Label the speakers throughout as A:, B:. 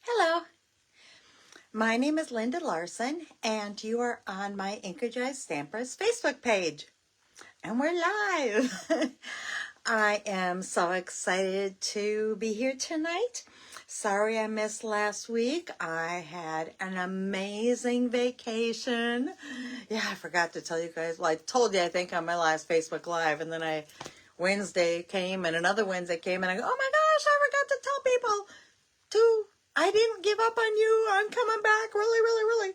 A: Hello, my name is Linda Larson, and you are on my Inkergized Stampers Facebook page. And we're live. I am so excited to be here tonight. Sorry I missed last week. I had an amazing vacation. Yeah, I forgot to tell you guys. Well, I told you, I think, on my last Facebook Live, and then Wednesday came, and another Wednesday came, and I go, oh my gosh, I forgot to tell people I didn't give up on you. I'm coming back really, really, really.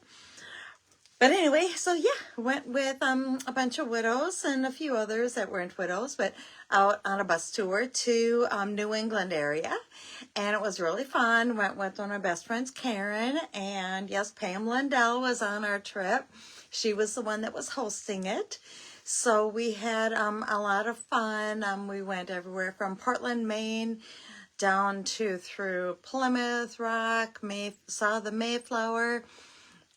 A: But anyway, so yeah, went with a bunch of widows and a few others that weren't widows, but out on a bus tour to New England area. And it was really fun. Went with one of my best friends, Karen, and yes, Pam Lindell was on our trip. She was the one that was hosting it. So we had a lot of fun. We went everywhere from Portland, Maine, down to through Plymouth Rock, saw the Mayflower.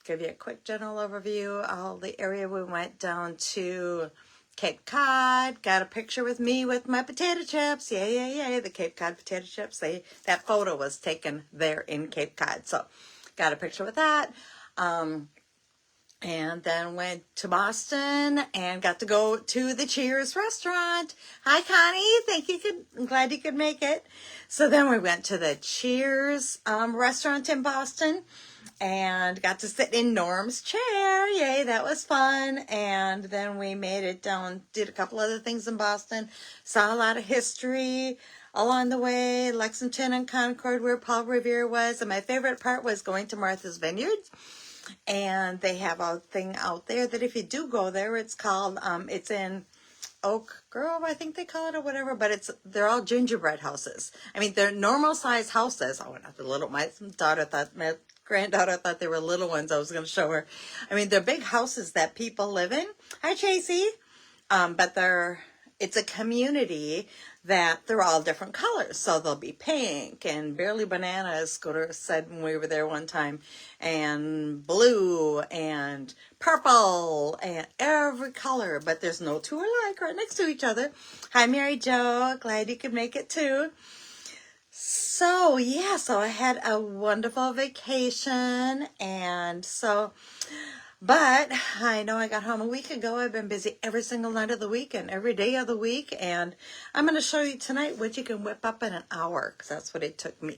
A: Give you a quick general overview of the area. We went down to Cape Cod, got a picture with me with my potato chips. Yay, the Cape Cod potato chips. That photo was taken there in Cape Cod. So got a picture with that. And then went to Boston and got to go to the Cheers restaurant. Hi, Connie. I'm glad you could make it. So then we went to the Cheers restaurant in Boston and got to sit in Norm's chair. Yay, that was fun. And then we made it down, did a couple other things in Boston, saw a lot of history along the way, Lexington and Concord, where Paul Revere was. And my favorite part was going to Martha's Vineyard. And they have a thing out there that if you do go there, it's called, it's in Oak Grove, I think they call it, or whatever, but they're all gingerbread houses. I mean, they're normal size houses. Oh, not the little, my granddaughter thought they were little ones. I was going to show her. I mean, they're big houses that people live in. Hi, Tracy. But it's a community that they're all different colors. So they'll be pink and Barely Bananas, Scooter said when we were there one time, and blue and purple and every color, but there's no two alike right next to each other. Hi, Mary Jo. Glad you could make it too. So yeah, so I had a wonderful vacation, but I know I got home a week ago. I've been busy every single night of the week and every day of the week. And I'm going to show you tonight what you can whip up in an hour, because that's what it took me.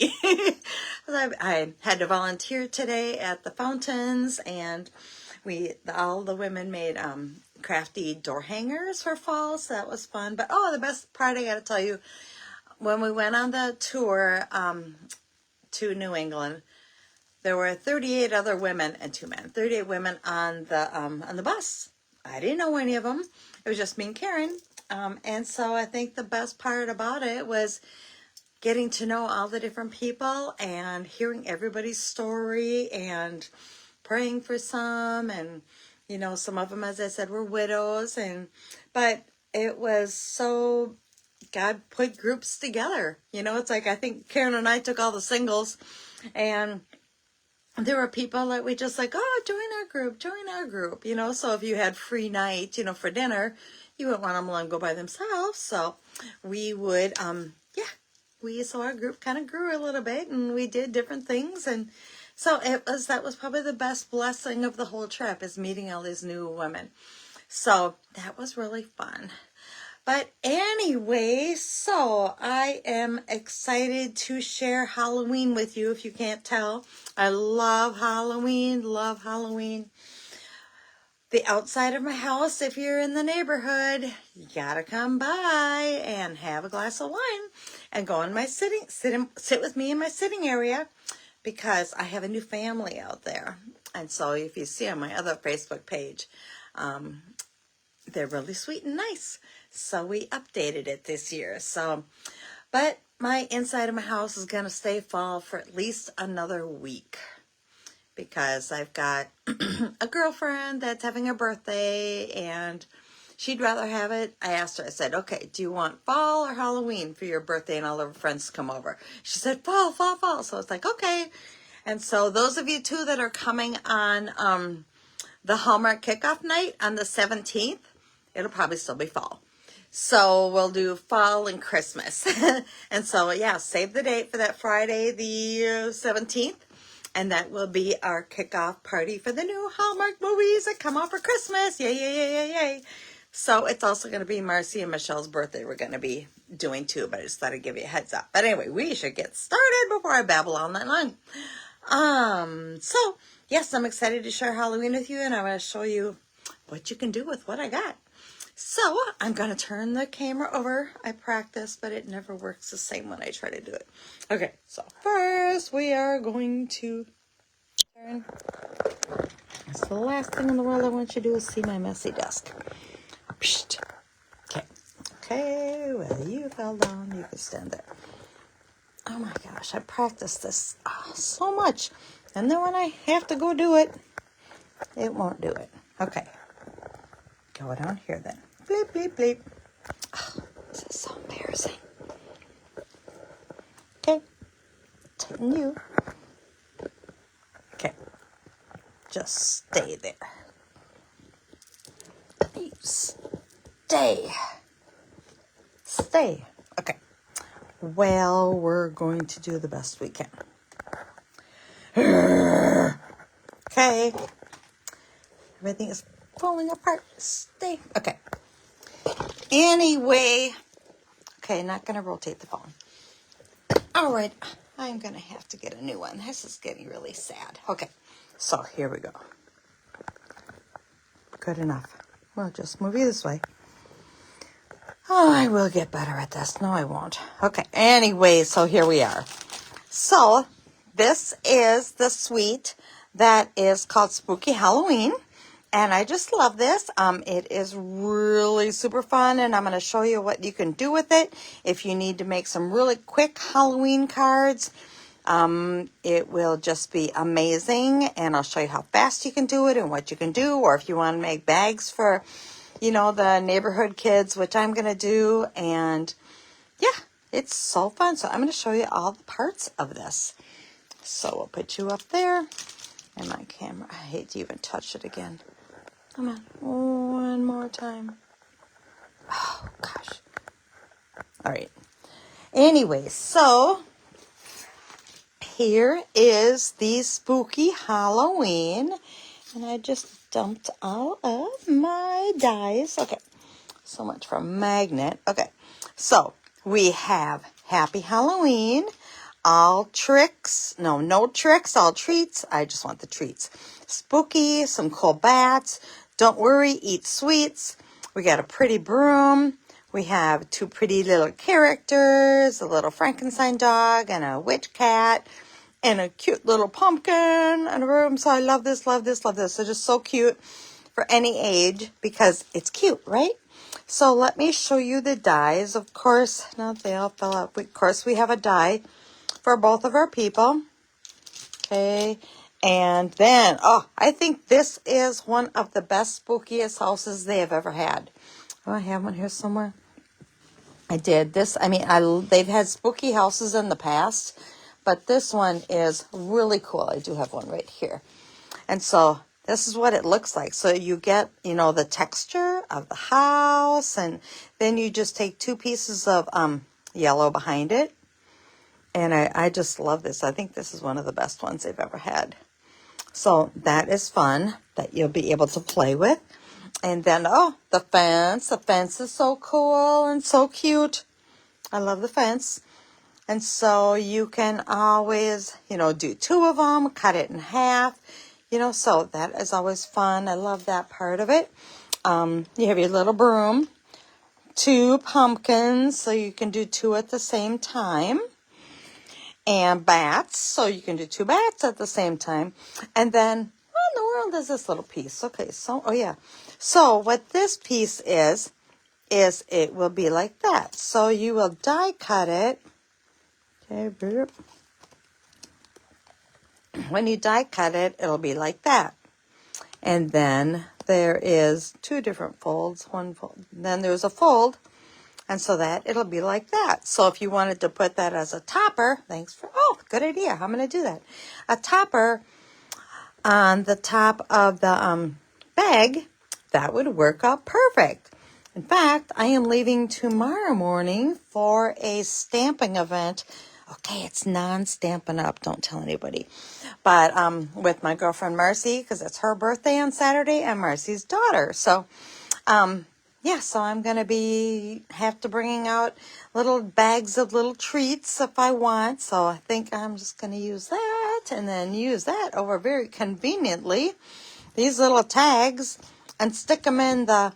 A: I had to volunteer today at the fountains, and all the women made crafty door hangers for fall. So that was fun. But the best part I got to tell you, when we went on the tour to New England, there were 38 other women and 2 men, 38 women on the bus. I didn't know any of them. It was just me and Karen. And so I think the best part about it was getting to know all the different people and hearing everybody's story and praying for some. And, some of them, as I said, were widows. But it was so, God put groups together. It's like, I think Karen and I took all the singles, and there were people that we just like, join our group, so if you had free night, for dinner, you wouldn't want them alone go by themselves. So we would, so our group kind of grew a little bit, and we did different things. And so that was probably the best blessing of the whole trip, is meeting all these new women. So that was really fun. But anyway, so I am excited to share Halloween with you, if you can't tell. I love Halloween, The outside of my house, if you're in the neighborhood, you gotta come by and have a glass of wine and go in my sit with me in my sitting area, because I have a new family out there. And so if you see on my other Facebook page, they're really sweet and nice. So we updated it this year. But my inside of my house is going to stay fall for at least another week, because I've got a girlfriend that's having her birthday, and she'd rather have it. I asked her, I said, okay, do you want fall or Halloween for your birthday and all of her friends to come over? She said, fall. So it's like, okay. And so those of you too that are coming on the Hallmark kickoff night on the 17th, it'll probably still be fall. So we'll do fall and Christmas. And so, yeah, save the date for that Friday, the 17th. And that will be our kickoff party for the new Hallmark movies that come out for Christmas. Yay, yay, yay, yay, yay. So it's also going to be Marcy and Michelle's birthday we're going to be doing too, but I just thought I'd give you a heads up. But anyway, we should get started before I babble all night long. So yes, I'm excited to share Halloween with you, and I'm going to show you what you can do with what I got. So I'm going to turn the camera over. I practice, but it never works the same when I try to do it. Okay, so first we are going to turn. That's the last thing in the world I want you to do is see my messy desk. Psst. Okay. Okay, well, you fell down. You can stand there. Oh my gosh, I practiced this so much. And then when I have to go do it, it won't do it. Okay. Go down here then. Bleep, bleep, bleep. Oh, this is so embarrassing. Okay. Tighten you. Okay. Just stay there. You stay. Stay. Okay. Well, we're going to do the best we can. Okay. Everything is falling apart. Stay. Okay. Anyway. Okay, not going to rotate the phone. All right. I'm going to have to get a new one. This is getting really sad. Okay. So here we go. Good enough. Well, just move you this way. Oh, I will get better at this. No, I won't. Okay. Anyway, so here we are. So this is the suite that is called Spooky Halloween. And I just love this. It is really super fun, and I'm going to show you what you can do with it. If you need to make some really quick Halloween cards, it will just be amazing, and I'll show you how fast you can do it and what you can do, or if you want to make bags for, you know, the neighborhood kids, which I'm going to do, and yeah, it's so fun. So I'm going to show you all the parts of this. So we'll put you up there, and my camera, I hate to even touch it again. Come on, one more time. Oh, gosh. All right. Anyway, so here is the Spooky Halloween. And I just dumped all of my dies. Okay, so much for magnet. Okay, so we have Happy Halloween. All tricks. No tricks, all treats. I just want the treats. Spooky, some cool bats. Don't worry, eat sweets. We got a pretty broom. We have two pretty little characters, a little Frankenstein dog and a witch cat and a cute little pumpkin and a room. So I love this, love this, love this. So just so cute for any age because it's cute, right? So let me show you the dies. Of course, now they all fell out. Of course, we have a die for both of our people. Okay. And then, I think this is one of the best, spookiest houses they have ever had. Oh, I have one here somewhere. I did this. I mean, they've had spooky houses in the past, but this one is really cool. I do have one right here. And so this is what it looks like. So you get, you know, the texture of the house, and then you just take two pieces of yellow behind it. And I just love this. I think this is one of the best ones they've ever had. So that is fun that you'll be able to play with. And then, the fence. The fence is so cool and so cute. I love the fence. And so you can always, you know, do two of them, cut it in half. You know, so that is always fun. I love that part of it. You have your little broom. Two pumpkins, so you can do two at the same time. And bats, so you can do two bats at the same time. And then, what in the world is this little piece? Okay, so, So what this piece is it will be like that. So you will die cut it. Okay, when you die cut it, it'll be like that. And then there is two different folds. One fold. Then there's a fold. And so that it'll be like that. So if you wanted to put that as a topper, good idea. I'm going to do that. A topper on the top of the bag, that would work out perfect. In fact, I am leaving tomorrow morning for a stamping event Okay, it's non-Stampin' Up. Don't tell anybody. But with my girlfriend Marcy, because it's her birthday on Saturday, and Marcy's daughter. So, yeah, so I'm going to have to bringing out little bags of little treats if I want. So I think I'm just going to use that and then use that over very conveniently, these little tags, and stick them in the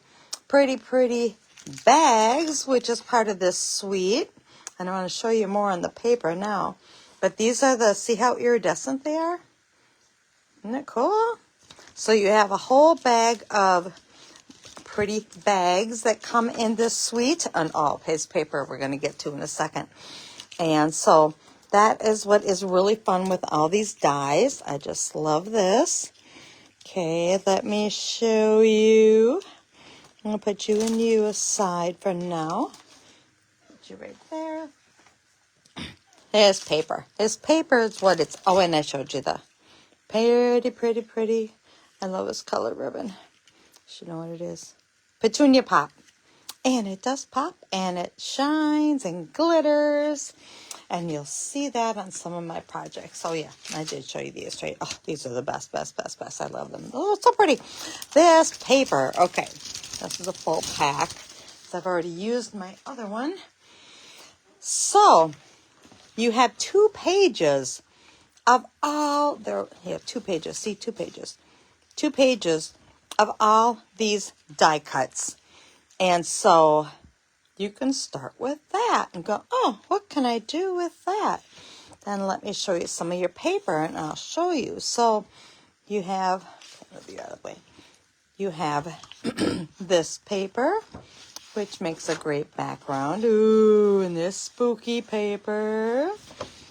A: pretty bags, which is part of this suite. And I want to show you more on the paper now. But these are see how iridescent they are? Isn't that cool? So you have a whole bag of pretty bags that come in this suite, and all paste paper we're going to get to in a second. And so that is what is really fun with all these dies. I just love this. Okay, let me show you. I'm going to put you and you aside for now. Put you right there. There's paper. This paper is what it's... Oh, and I showed you the pretty. I love this color ribbon. You should know what it is. Petunia Pop. And it does pop, and it shines and glitters. And you'll see that on some of my projects. Oh, yeah, I did show you these, right? Oh, these are the best. I love them. Oh, it's so pretty. This paper. Okay, this is a full pack. So I've already used my other one. So you have 2 pages of all... You have 2 pages. See, 2 pages. 2 pages of all these die cuts. And so you can start with that and go, oh, what can I do with that? Then let me show you some of your paper, and I'll show you. So you have, you have this paper, which makes a great background. Ooh, and this spooky paper.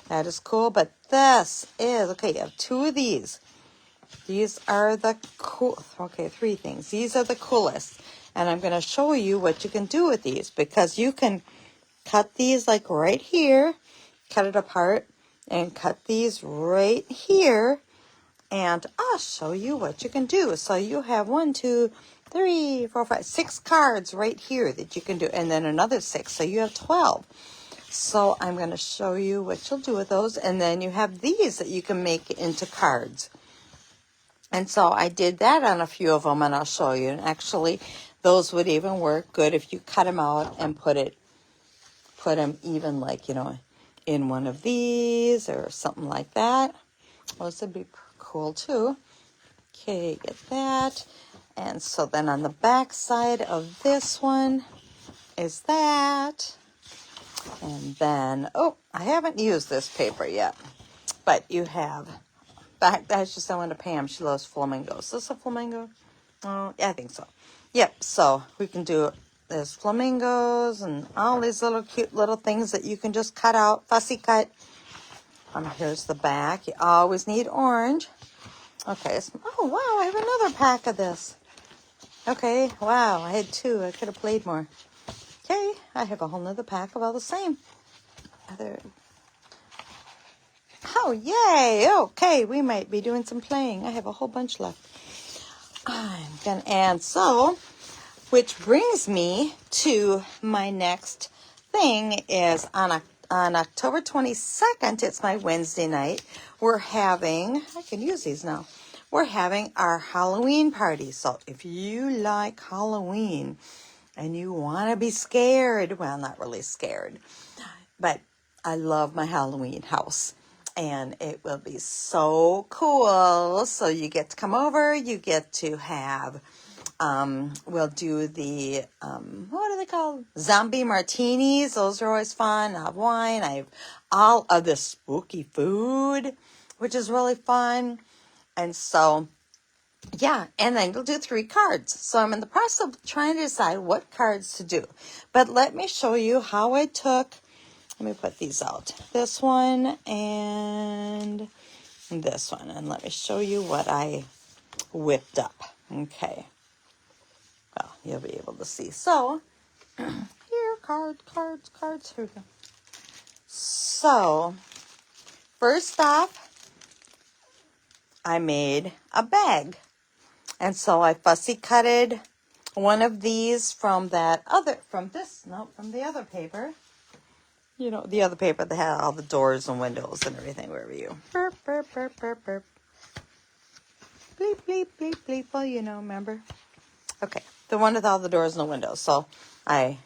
A: That is cool, but this is, okay, you have 2 of these. These are the cool, okay, 3 things. These are the coolest. And I'm going to show you what you can do with these, because you can cut these like right here, cut it apart, and cut these right here. And I'll show you what you can do. So you have 1, 2, 3, 4, 5, 6 cards right here that you can do. And then another 6. So you have 12. So I'm going to show you what you'll do with those. And then you have these that you can make into cards. And so I did that on a few of them, and I'll show you. And actually, those would even work good if you cut them out and put them even like, in one of these or something like that. Well, this would be cool too. Okay, get that. And so then on the back side of this one is that. And then, oh, I haven't used this paper yet, but you have... That's just I went to Pam. She loves flamingos. Is this a flamingo? Oh, yeah, I think so. Yep, so we can do, there's flamingos and all these little cute little things that you can just cut out, fussy cut. Here's the back. You always need orange. Okay, oh, wow, I have another pack of this. Okay, wow, I had 2. I could have played more. Okay, I have a whole nother pack of all the same. Oh, yay. Okay, we might be doing some playing. I have a whole bunch left. And so, which brings me to my next thing is on October 22nd, it's my Wednesday night, we're having, I can use these now, we're having our Halloween party. So if you like Halloween and you want to be scared, well, not really scared, but I love my Halloween house. And it will be so cool. So you get to come over. You get to have, we'll do the, what are they called? Zombie martinis. Those are always fun. I have wine. I have all of the spooky food, which is really fun. And so, yeah. And then you'll do 3 cards. So I'm in the process of trying to decide what cards to do. But let me show you how I took... Let me put these out. This one and this one. And let me show you what I whipped up. Okay. Well, you'll be able to see. So, here, cards. Here we go. So, first off, I made a bag. And so I fussy cutted one of these from the other paper. You know, the other paper that had all the doors and windows and everything. Where were you? Burp, burp, burp, burp, burp. Bleep, bleep, bleep, bleep. Well, you know, remember? Okay, the one with all the doors and the windows. So I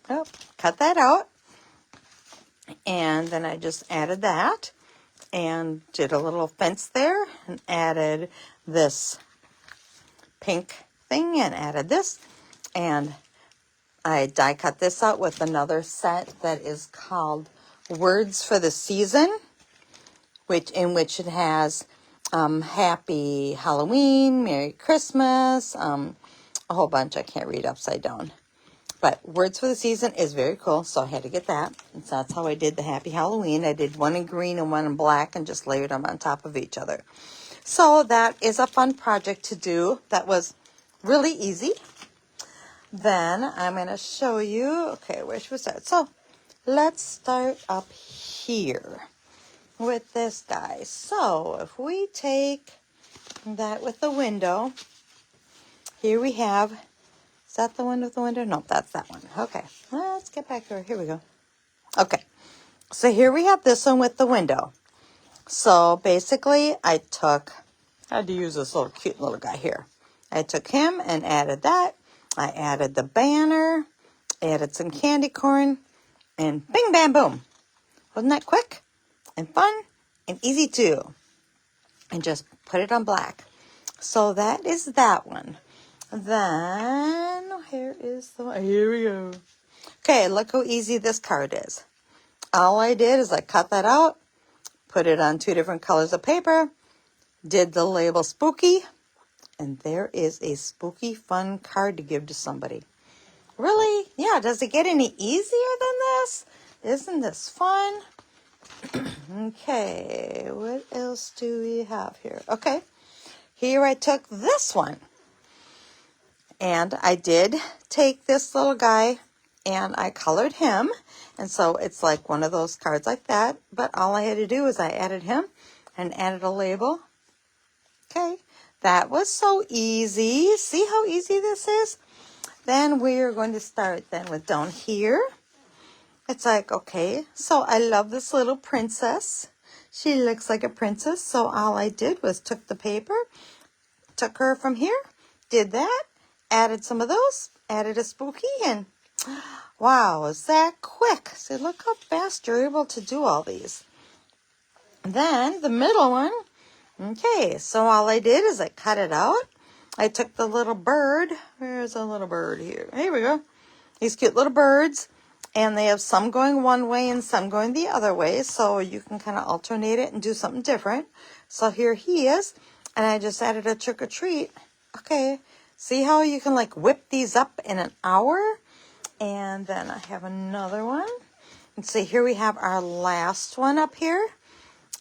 A: cut that out. And then I just added that and did a little fence there and added this pink thing and added this. And I die cut this out with another set that is called Words for the Season, in which it has Happy Halloween, Merry Christmas, a whole bunch I can't read upside down. But Words for the Season is very cool, so I had to get that. And so that's how I did the Happy Halloween. I did one in green and one in black and just layered them on top of each other. So that is a fun project to do. That was really easy. Then I'm going to show you, okay, where should we start? So let's start up here with this guy. So if we take that with the window, here we have, is that the one with the window? No, that's that one. Okay, let's get back here. Here we go. Okay, so here we have this one with the window. So basically I had to use this little cute little guy here. I took him and added that. I added the banner, added some candy corn, and bing, bam, boom. Wasn't that quick and fun and easy too? And just put it on black. So that is that one. Then, here is the one. Here we go. Okay, look how easy this card is. All I did is I cut that out, put it on 2 different colors of paper, did the label spooky, and there is a spooky fun card to give to somebody. Really? Yeah, does it get any easier than this? Isn't this fun? Okay, what else do we have here? Okay, here I took this one. And I did take this little guy and I colored him. And so it's like one of those cards like that. But all I had to do is I added him and added a label. Okay, that was so easy. See how easy this is? Then we're going to start then with down here. It's like, okay, so I love this little princess. She looks like a princess. So all I did was took the paper, took her from here, did that, added some of those, added a spooky, and wow, is that quick? See, look how fast you're able to do all these. Then the middle one, okay, so all I did is I cut it out. I took the little bird. Where's a little bird here? Here we go. These cute little birds. And they have some going one way and some going the other way. So you can kind of alternate it and do something different. So here he is. And I just added a trick or treat. Okay. See how you can like whip these up in an hour? And then I have another one. And see, here we have our last one up here.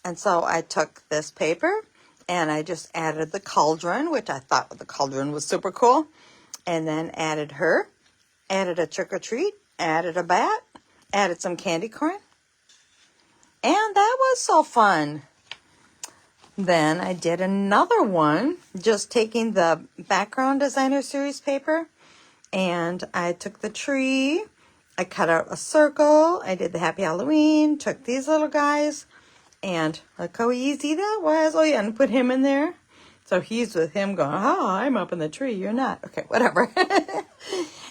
A: And so I took this paper and I just added the cauldron, which I thought the cauldron was super cool. And then added her, added a trick or treat, added a bat, added some candy corn. And that was so fun. Then I did another one, just taking the background designer series paper. And I took the tree, I cut out a circle, I did the Happy Halloween, took these little guys, and look how easy that was. Oh yeah, and put him in there. So he's with him going, oh, I'm up in the tree, you're not. Okay, whatever.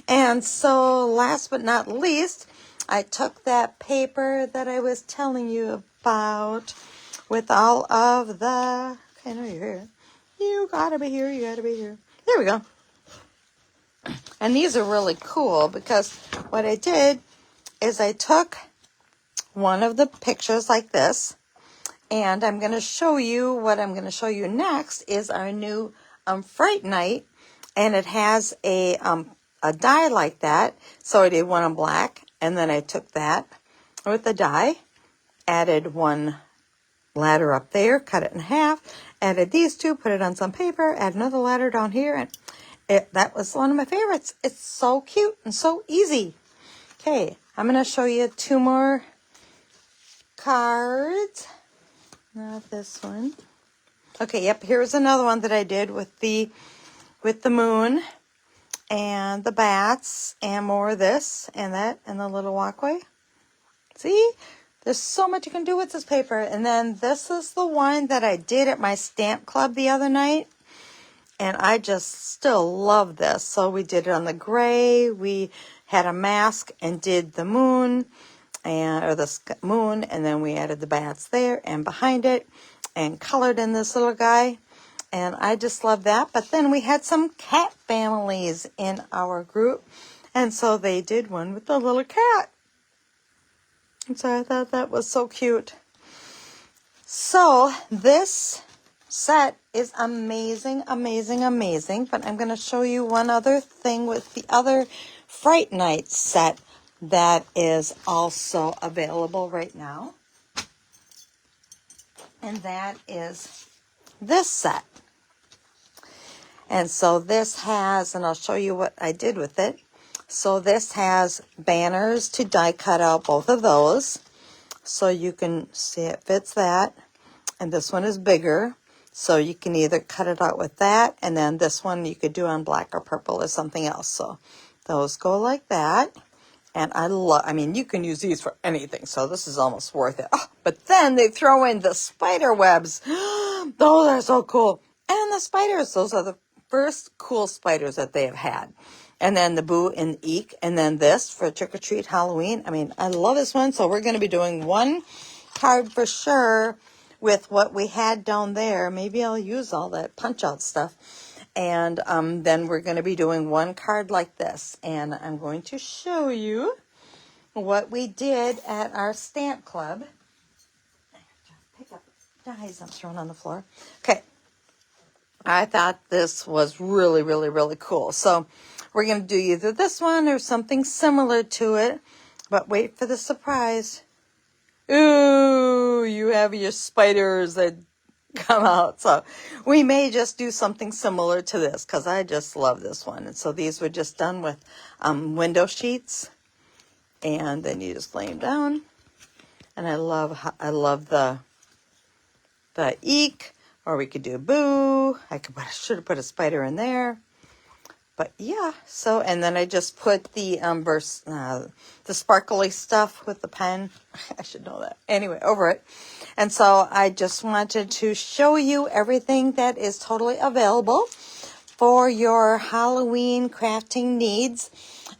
A: And so last but not least, I took that paper that I was telling you about with all of the, okay, no, you're here. You gotta be here, you gotta be here. There we go. And these are really cool because what I did is I took one of the pictures like this, and I'm going to show you what I'm going to show you next is our new Fright Night, and it has a die like that. So I did one in black, and then I took that with the die, added one ladder up there, cut it in half, added these two, put it on some paper, add another ladder down here, and that was one of my favorites. It's so cute and so easy. Okay, I'm going to show you 2 more cards. Not this one. Okay, yep, here's another one that I did with the moon and the bats and more of this and that and the little walkway. See? There's so much you can do with this paper. And then this is the one that I did at my stamp club the other night. And I just still love this. So we did it on the gray. We had a mask and did the moon, or the moon, and then we added the bats there and behind it and colored in this little guy. And I just love that. But then we had some cat families in our group. And so they did one with the little cat. And so I thought that was so cute. So this set is amazing, amazing, amazing. But I'm going to show you one other thing with the other Fright Night set that is also available right now. And that is this set. And so this has, and I'll show you what I did with it. So this has banners to die cut out, both of those. So you can see it fits that. And this one is bigger. So you can either cut it out with that, and then this one you could do on black or purple or something else. So those go like that. And I mean, you can use these for anything. So this is almost worth it. Oh, but then they throw in the spider webs. Those are so cool. And the spiders, those are the first cool spiders that they have had. And then the Boo and Eek. And then this for Trick or Treat Halloween. I mean, I love this one. So we're going to be doing one card for sure with what we had down there. Maybe I'll use all that punch out stuff. And then we're going to be doing one card like this. And I'm going to show you what we did at our stamp club. Pick up dies I'm throwing on the floor. Okay. I thought this was really, really, really cool. So we're going to do either this one or something similar to it. But wait for the surprise. Ooh, you have your spiders that come out. So we may just do something similar to this because I just love this one. And so these were just done with window sheets. And then you just lay them down. And I love the Eek. Or we could do Boo. I should have put a spider in there. But yeah, so, and then I just put the sparkly stuff with the pen. I should know that. Anyway, over it. And so I just wanted to show you everything that is totally available for your Halloween crafting needs.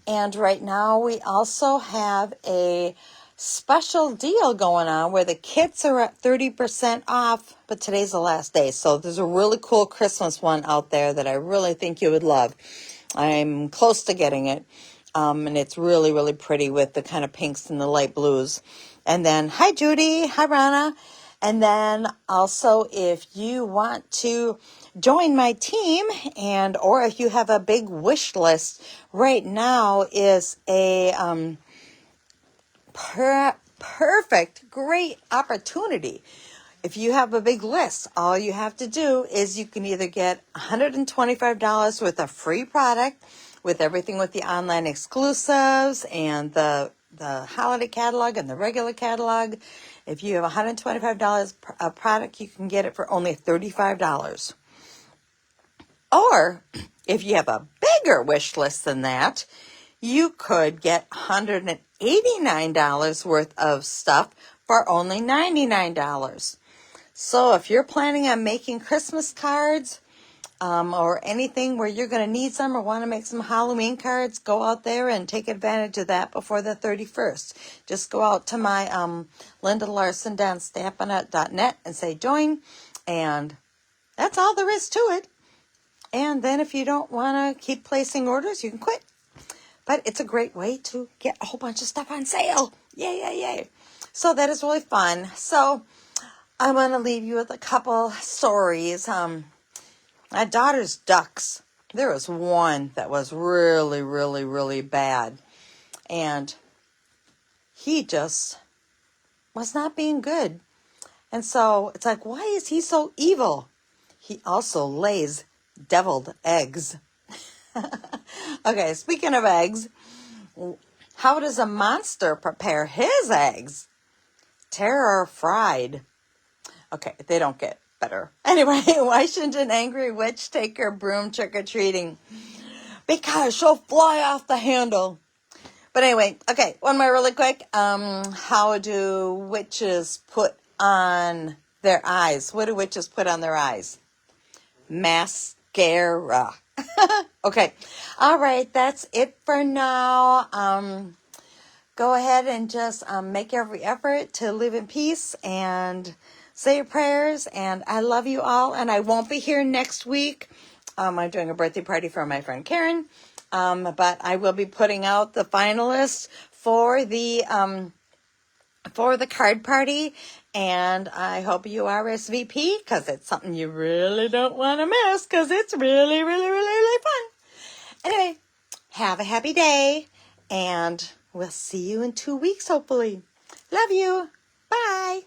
A: And right now we also have a special deal going on where the kits are at 30% off, but today's the last day. So there's a really cool Christmas one out there that I really think you would love. I'm close to getting it. And it's really, really pretty with the kind of pinks and the light blues. And then, hi Judy, hi Rana. And then also if you want to join my team or if you have a big wish list, right now is a perfect, great opportunity. If you have a big list, all you have to do is you can either get $125 worth of free product with everything with the online exclusives and the holiday catalog and the regular catalog. If you have $125 of product, you can get it for only $35. Or if you have a bigger wish list than that, you could get $189 worth of stuff for only $99. So if you're planning on making Christmas cards or anything where you're going to need some or want to make some Halloween cards, go out there and take advantage of that before the 31st. Just go out to my lindalarson.stampinit.net and say join, and that's all there is to it. And then if you don't want to keep placing orders, you can quit. But it's a great way to get a whole bunch of stuff on sale. Yay, yay, yay. So that is really fun. So I want to leave you with a couple stories. My daughter's ducks. There was one that was really, really, really bad. And he just was not being good. And so it's like, why is he so evil? He also lays deviled eggs. Okay, speaking of eggs, how does a monster prepare his eggs? Terror fried. Okay, they don't get better. Anyway, why shouldn't an angry witch take her broom trick-or-treating? Because she'll fly off the handle. But anyway, okay, one more really quick. How do witches put on their eyes? What do witches put on their eyes? Mascara. Okay. All right, that's it for now. Go ahead and just make every effort to live in peace and say your prayers. And I love you all. And I won't be here next week. I'm doing a birthday party for my friend Karen. But I will be putting out the finalists for the card party. And I hope you RSVP because it's something you really don't want to miss because it's really, really, really, really fun. Anyway, have a happy day. And we'll see you in 2 weeks, hopefully. Love you. Bye.